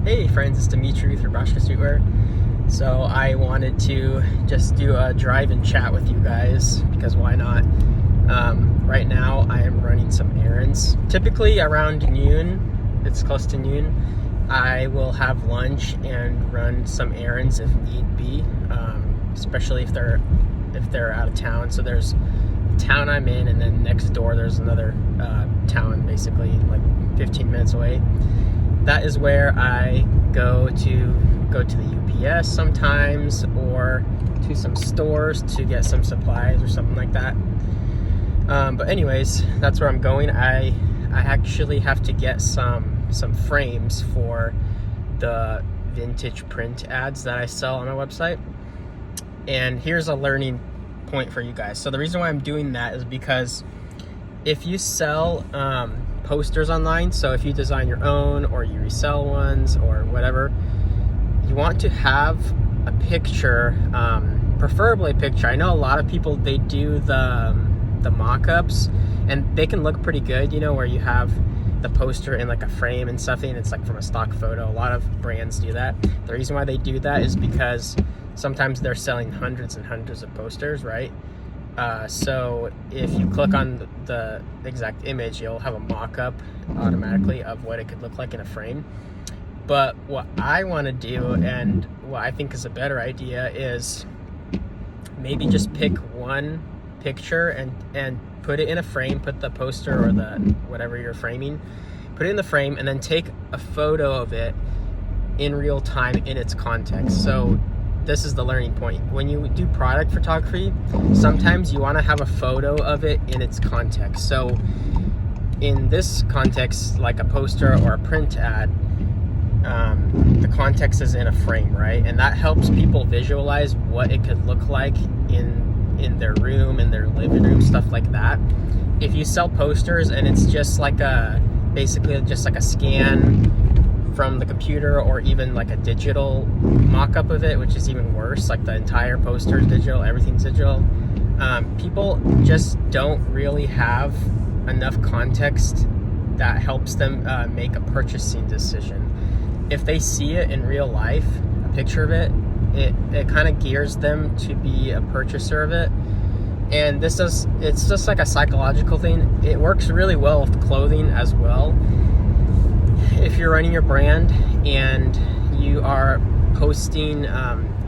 Hey friends, it's Dimitri with Nebraska Streetwear. So I wanted to just do a drive and chat with you guys because why not? Right now I am running some errands. Typically around noon, it's close to noon, I will have lunch and run some errands if need be, especially if they're out of town. So there's the town I'm in, and then next door there's another town, basically like 15 minutes away. That is where I go to the UPS sometimes, or to some stores to get some supplies or something like that. But anyways, that's where I'm going. I actually have to get some frames for the vintage print ads that I sell on my website. And here's a learning point for you guys. So the reason why I'm doing that is because if you sell posters online, so if you design your own or you resell ones or whatever, you want to have a picture, preferably a picture. I know a lot of people, they do the mock-ups, and they can look pretty good, you know, where you have the poster in like a frame and stuff, and it's like from a stock photo. A lot of brands do that. The reason why they do that is because sometimes they're selling hundreds and hundreds of posters, right? So if you click on the exact image, you'll have a mock-up automatically of what it could look like in a frame. But what I want to do, and what I think is a better idea, is maybe just pick one picture and put it in a frame, put the poster or the whatever you're framing, put it in the frame, and then take a photo of it in real time in its context. So this is the learning point. When you do product photography, sometimes you want to have a photo of it in its context. So in this context, like a poster or a print ad, the context is in a frame, right? And that helps people visualize what it could look like in their room, in their living room, stuff like that. If you sell posters and it's just like basically just like a scan from the computer, or even like a digital mock-up of it, which is even worse, like the entire poster is digital, everything's digital, people just don't really have enough context that helps them make a purchasing decision. If they see it in real life, a picture of it, it kind of gears them to be a purchaser of it. And it's just like a psychological thing. It works really well with clothing as well. If you're running your brand and you are posting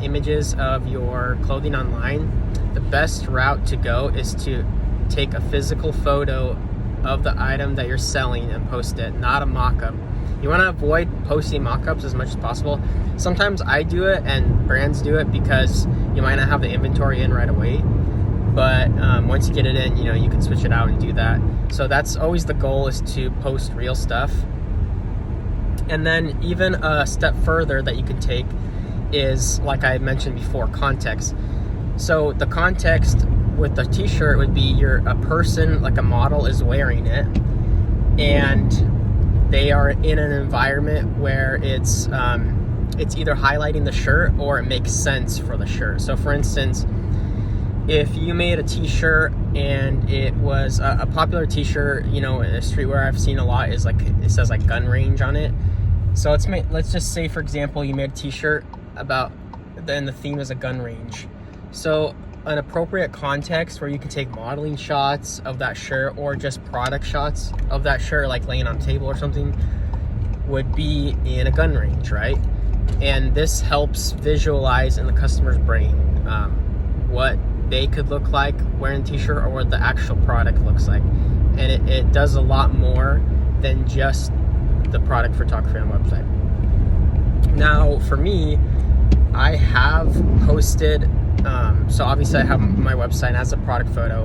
images of your clothing online, the best route to go is to take a physical photo of the item that you're selling and post it, not a mock-up. You want to avoid posting mock-ups as much as possible. Sometimes I do it and brands do it because you might not have the inventory in right away. But once you get it in, you know, you can switch it out and do that. So that's always the goal, is to post real stuff. And then even a step further that you can take is, like I mentioned before, context. So the context with the t-shirt would be a person, like a model, is wearing it, and they are in an environment where it's either highlighting the shirt or it makes sense for the shirt. So for instance, if you made a t-shirt and it was a popular t-shirt, you know, in streetwear I've seen a lot, is like, it says like gun range on it. So let's just say, for example, you made a t-shirt then the theme is a gun range. So an appropriate context where you can take modeling shots of that shirt, or just product shots of that shirt, like laying on a table or something, would be in a gun range, right? And this helps visualize in the customer's brain what they could look like wearing a t-shirt, or what the actual product looks like. And it does a lot more than just the product photography on the website. Now for me, I have posted, so obviously I have my website as a product photo.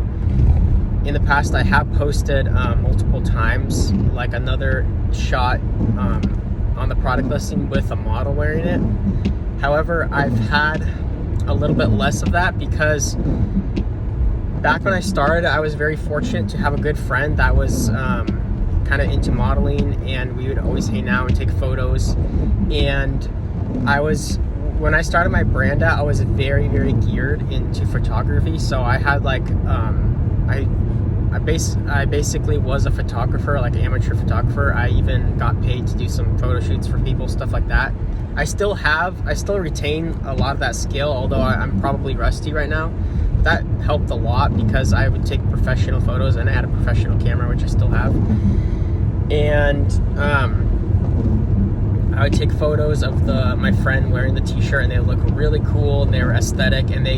In the past, I have posted multiple times, like another shot on the product listing with a model wearing it. However, I've had a little bit less of that because back when I started, I was very fortunate to have a good friend that was kind of into modeling, and we would always hang out and take photos. And when I started my brand out, I was very, very geared into photography. So I had like, I I basically was a photographer, like an amateur photographer. I even got paid to do some photo shoots for people, stuff like that. I still retain a lot of that skill, although I'm probably rusty right now. That helped a lot because I would take professional photos, and I had a professional camera, which I still have. And I would take photos of my friend wearing the t-shirt, and they look really cool, and they were aesthetic, and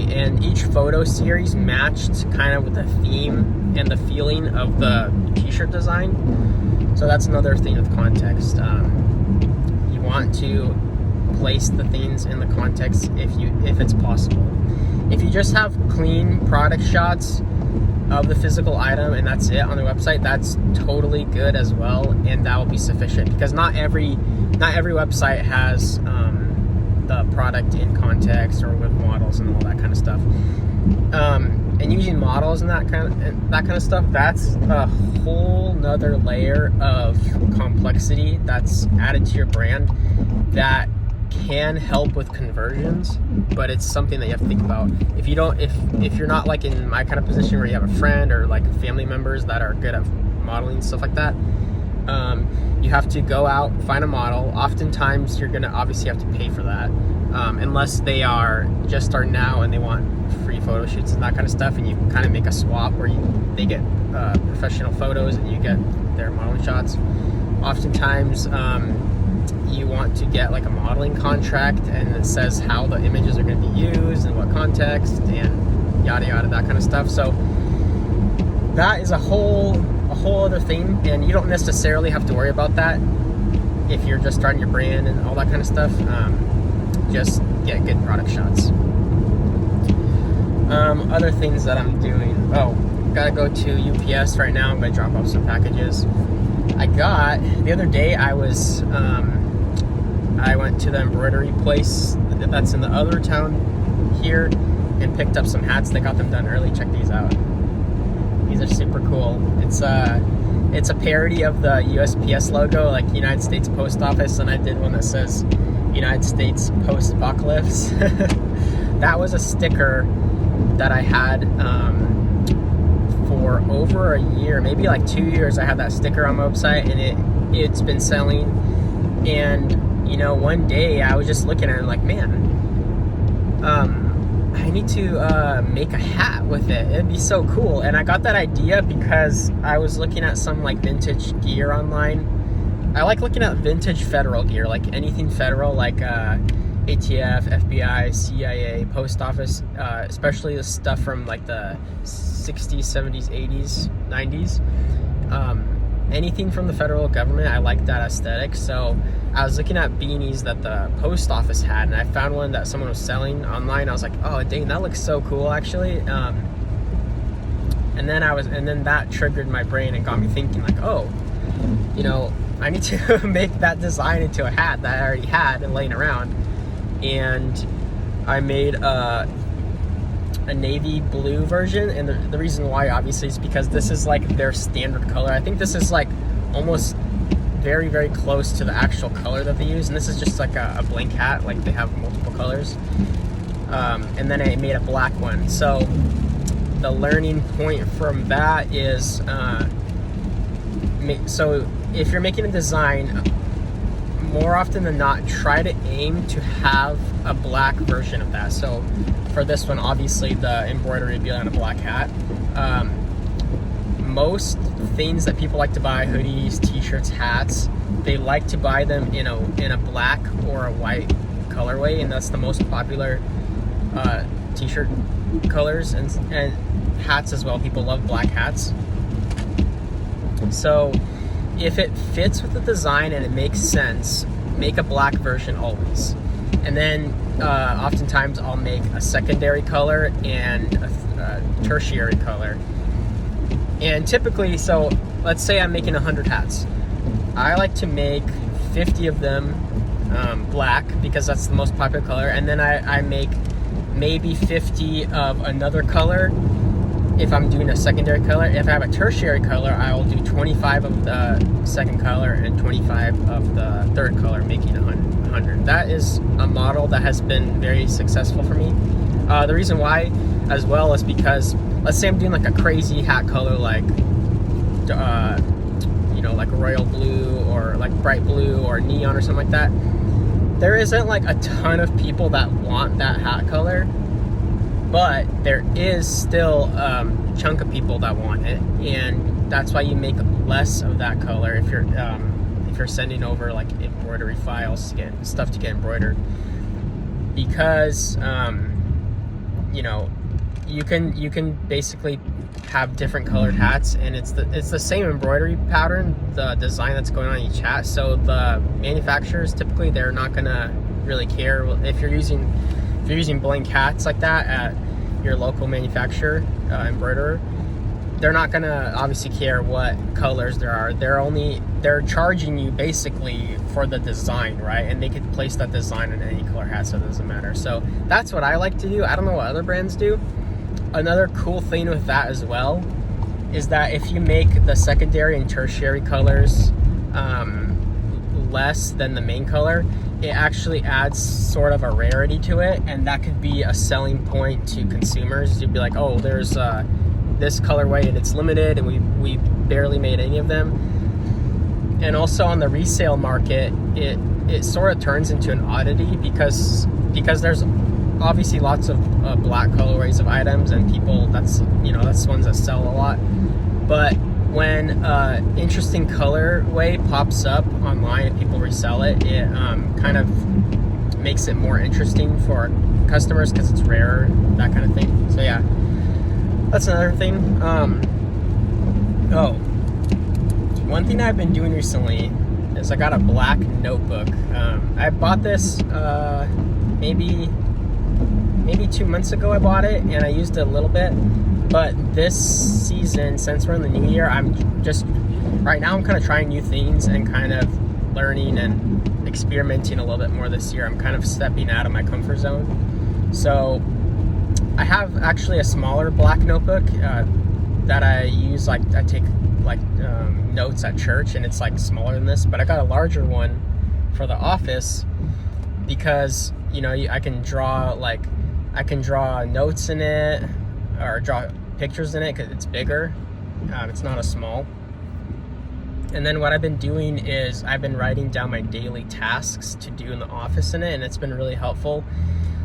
each photo series matched kind of with the theme and the feeling of the t-shirt design. So that's another thing with context. You want to place the things in the context if it's possible. If you just have clean product shots of the physical item and that's it on the website, that's totally good as well, and that will be sufficient, because not every website has the product in context or with models and all that kind of stuff. And using models and that kind of stuff, that's a whole nother layer of complexity that's added to your brand that can help with conversions, but it's something that you have to think about. If you're not like in my kind of position where you have a friend or like family members that are good at modeling, stuff like that, you have to go out, find a model. Oftentimes you're gonna obviously have to pay for that, unless they are just starting out and they want free photo shoots and that kind of stuff, and you kind of make a swap where they get professional photos and you get their modeling shots. Oftentimes you want to get like a modeling contract, and it says how the images are going to be used and what context and yada yada, that kind of stuff. So that is a whole other thing, and you don't necessarily have to worry about that if you're just starting your brand and all that kind of stuff. Just get good product shots. Other things that I'm doing. Gotta go to UPS right now. I'm gonna drop off some packages. The other day I went to the embroidery place that's in the other town here and picked up some hats. They got them done early. Check these out. These are super cool. It's a parody of the USPS logo, like United States Post Office, and I did one that says United States Post Apocalypse. That was a sticker that I had for over a year, maybe like 2 years. I had that sticker on my website, and it's been selling. And one day I was just looking at it and like, man, I need to make a hat with it. It'd be so cool. And I got that idea because I was looking at some like vintage gear online. I like looking at vintage federal gear, like anything federal, like ATF, FBI, CIA, post office, especially the stuff from like the 60s, 70s, 80s, 90s. Anything from the federal government, I like that aesthetic. So I was looking at beanies that the post office had, and I found one that someone was selling online. I was like, oh dang, that looks so cool actually. And then that triggered my brain and got me thinking like, I need to make that design into a hat that I already had and laying around. And I made a navy blue version, and the reason why obviously is because this is like their standard color. I think this is like almost very, very close to the actual color that they use, and this is just like a blank hat, like they have multiple colors. And then I made a black one. So the learning point from that is, so if you're making a design, more often than not, try to aim to have a black version of that. So for this one, obviously the embroidery would be on a black hat. Most things that people like to buy, hoodies, t-shirts, hats, they like to buy them in a black or a white colorway, and that's the most popular t-shirt colors, and hats as well. People love black hats. So if it fits with the design and it makes sense, make a black version always. And then oftentimes I'll make a secondary color and a tertiary color. And typically, so let's say I'm making 100 hats. I like to make 50 of them black because that's the most popular color. And then I make maybe 50 of another color if I'm doing a secondary color. If I have a tertiary color, I will do 25 of the second color and 25 of the third color, making 100. That is a model that has been very successful for me. The reason why, as well as because, let's say I'm doing like a crazy hat color, like like royal blue or like bright blue or neon or something like that. There isn't like a ton of people that want that hat color, but there is still a chunk of people that want it, and that's why you make less of that color if you're sending over like embroidery files to get stuff to get embroidered, because you can basically have different colored hats, and it's the same embroidery pattern, the design that's going on each hat. So the manufacturers, typically they're not gonna really care if you're using blank hats like that at your local manufacturer, embroiderer. They're not gonna obviously care what colors there are. They're charging you basically for the design, right? And they could place that design on any color hat, so it doesn't matter. So that's what I like to do. I don't know what other brands do. Another cool thing with that as well is that if you make the secondary and tertiary colors less than the main color, it actually adds sort of a rarity to it, and that could be a selling point to consumers. You'd be like, oh, there's this colorway and it's limited, and we barely made any of them. And also on the resale market, it sort of turns into an oddity because there's obviously lots of black colorways of items, and people, that's the ones that sell a lot. But when interesting colorway pops up online and people resell it, it kind of makes it more interesting for customers because it's rare, that kind of thing. So yeah, that's another thing. One thing I've been doing recently is I got a black notebook. I bought this maybe 2 months ago. I bought it and I used it a little bit, but this season, since we're in the new year, right now I'm kind of trying new things and kind of learning and experimenting a little bit more this year. I'm kind of stepping out of my comfort zone. So I have actually a smaller black notebook that I use, like I take like notes at church, and it's like smaller than this, but I got a larger one for the office because I can draw notes in it or draw pictures in it because it's bigger. It's not as small. And then what I've been doing is I've been writing down my daily tasks to do in the office in it, and it's been really helpful.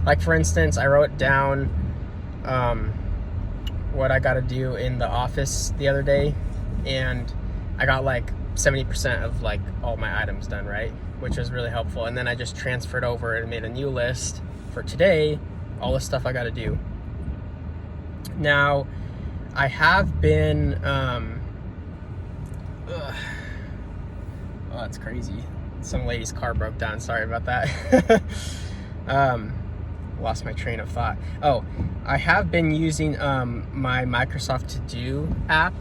Like for instance, I wrote down what I got to do in the office the other day, and I got like 70% of like all my items done, right? Which was really helpful. And then I just transferred over and made a new list for today, all the stuff I got to do. Now, I have been, oh, that's crazy. Some lady's car broke down. Sorry about that. Lost my train of thought. Oh, I have been using my Microsoft To Do app,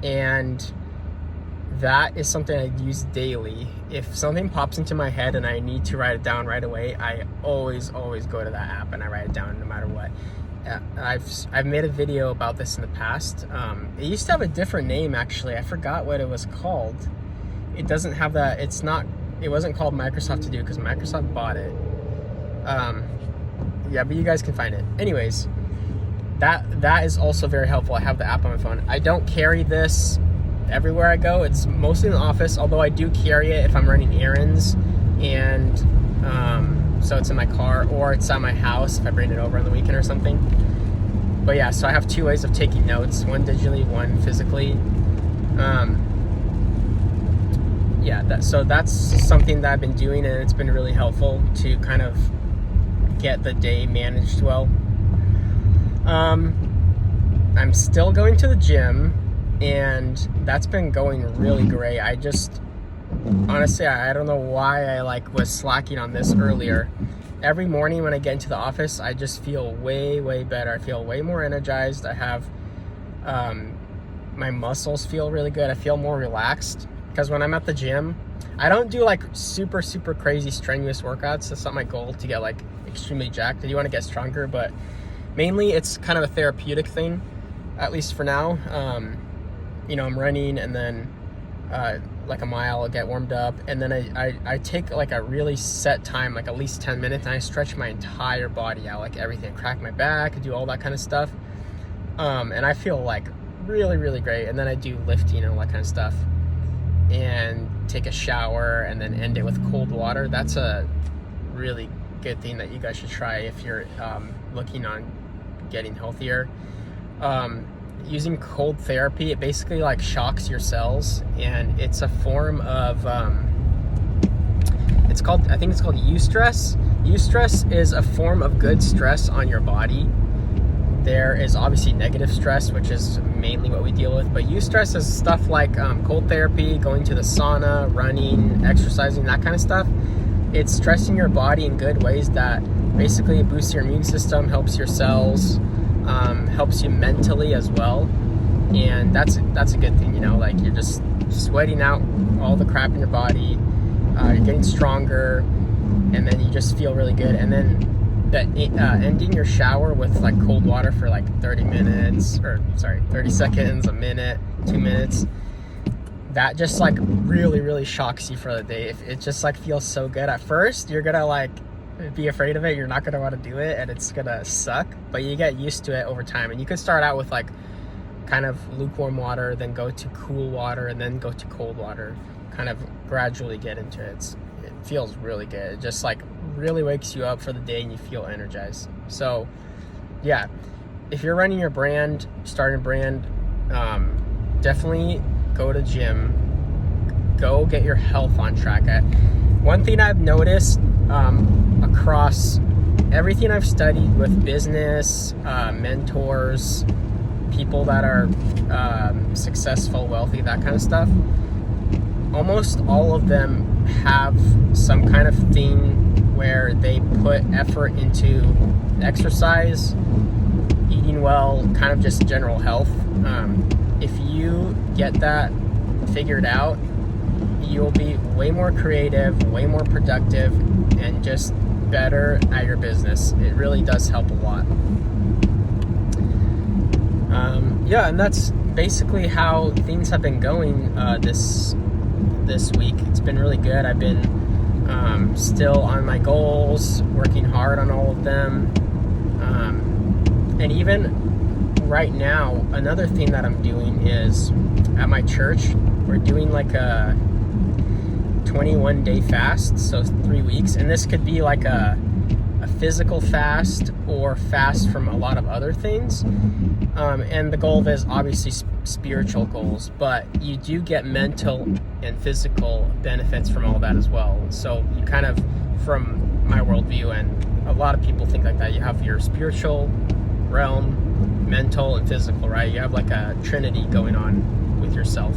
and that is something I use daily. If something pops into my head and I need to write it down right away, I always go to that app and I write it down no matter what. I've made a video about this in the past. It used to have a different name, actually. I forgot what it was called. It doesn't have that. It wasn't called Microsoft To Do because Microsoft bought it. Yeah, but you guys can find it. Anyways, that is also very helpful. I have the app on my phone. I don't carry this everywhere I go. It's mostly in the office, although I do carry it if I'm running errands, and so it's in my car, or it's at my house if I bring it over on the weekend or something. But yeah, so I have two ways of taking notes, one digitally, one physically. So that's something that I've been doing, and it's been really helpful to kind of get the day managed well. I'm still going to the gym, and that's been going really great. Honestly, I don't know why I was slacking on this earlier. Every morning when I get into the office, I just feel way better. I feel way more energized. I have, my muscles feel really good. I feel more relaxed, because when I'm at the gym, I don't do super crazy strenuous workouts. That's not my goal, to get extremely jacked. I do want to get stronger, but mainly it's kind of a therapeutic thing, at least for now. I'm running, and then like a mile, get warmed up, and then I take like a really set time, like at least 10 minutes, and I stretch my entire body out, like everything, crack my back, do all that kind of stuff. And I feel like really, really great. And then I do lifting and all that kind of stuff, and take a shower, and then end it with cold water. That's a really good thing that you guys should try if you're looking on getting healthier. Using cold therapy, it basically like shocks your cells, and it's a form of I think it's called eustress. Eustress is a form of good stress on your body. There is obviously negative stress, which is mainly what we deal with, but eustress is stuff like cold therapy, going to the sauna, running, exercising, that kind of stuff. It's stressing your body in good ways that basically boosts your immune system, helps your cells, helps you mentally as well. And that's a good thing, you know, like you're just sweating out all the crap in your body, you're getting stronger, and then you just feel really good. And then ending your shower with like cold water for like 30 seconds, a minute, 2 minutes, that just like really shocks you for the day. If it just like feels so good at first, you're gonna like be afraid of it, you're not gonna want to do it, and it's gonna suck, but you get used to it over time. And you can start out with like kind of lukewarm water, then go to cool water, and then go to cold water, kind of gradually get into it. It feels really good. It just like really wakes you up for the day, and you feel energized. So yeah, if you're running your brand, starting a brand, definitely go to gym, go get your health on track. One thing I've noticed across everything I've studied with business, mentors, people that are successful, wealthy, that kind of stuff, almost all of them have some kind of thing where they put effort into exercise, eating well, kind of just general health. If you get that figured out, you'll be way more creative, way more productive, and just better at your business. It really does help a lot. Yeah, and that's basically how things have been going this week. It's been really good. I've been still on my goals, working hard on all of them, and even right now, another thing that I'm doing is at my church, we're doing like a 21-day fast, so 3 weeks, and this could be like a physical fast or fast from a lot of other things, and the goal is obviously spiritual goals, but you do get mental and physical benefits from all that as well. So you kind of, from my worldview, and a lot of people think like that, you have your spiritual realm, mental, and physical, right? You have like a trinity going on with yourself.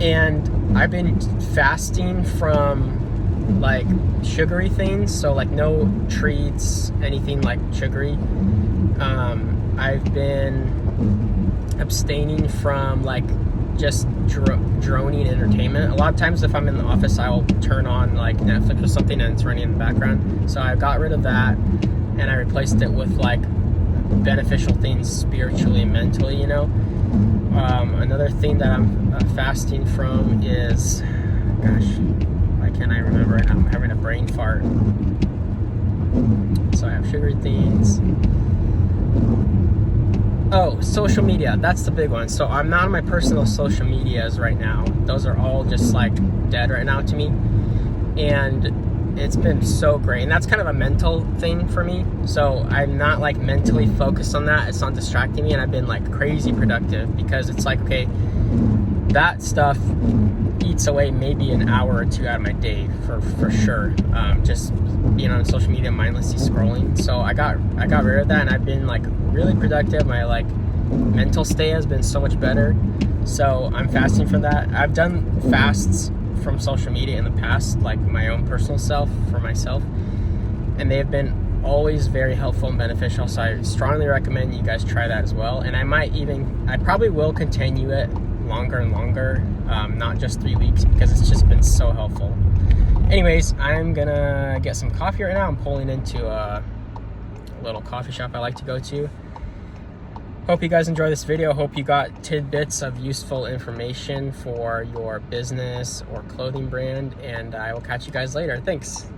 And I've been fasting from like sugary things, so like no treats, anything like sugary. I've been abstaining from like just droning entertainment. A lot of times if I'm in the office, I'll turn on like Netflix or something and it's running in the background. So I got rid of that, and I replaced it with like beneficial things spiritually and mentally, you know. Another thing that I'm fasting from is, gosh, why can't I remember right now? I'm having a brain fart. So I have sugary things. Oh, social media, that's the big one. So I'm not on my personal social medias right now. Those are all just like dead right now to me. And it's been so great. And that's kind of a mental thing for me. So I'm not like mentally focused on that. It's not distracting me. And I've been like crazy productive, because it's like, okay, that stuff eats away maybe an hour or two out of my day for sure. Just being on social media, mindlessly scrolling. So I got rid of that, and I've been like really productive. My like mental state has been so much better. So I'm fasting from that. I've done fasts from social media in the past, like my own personal self, for myself, and they have been always very helpful and beneficial. So I strongly recommend you guys try that as well. And I probably will continue it longer and longer, not just 3 weeks, because it's just been so helpful. Anyways, I'm gonna get some coffee right now. I'm pulling into a little coffee shop I like to go to, Hope you guys enjoy this video. Hope you got tidbits of useful information for your business or clothing brand, and I will catch you guys later. Thanks.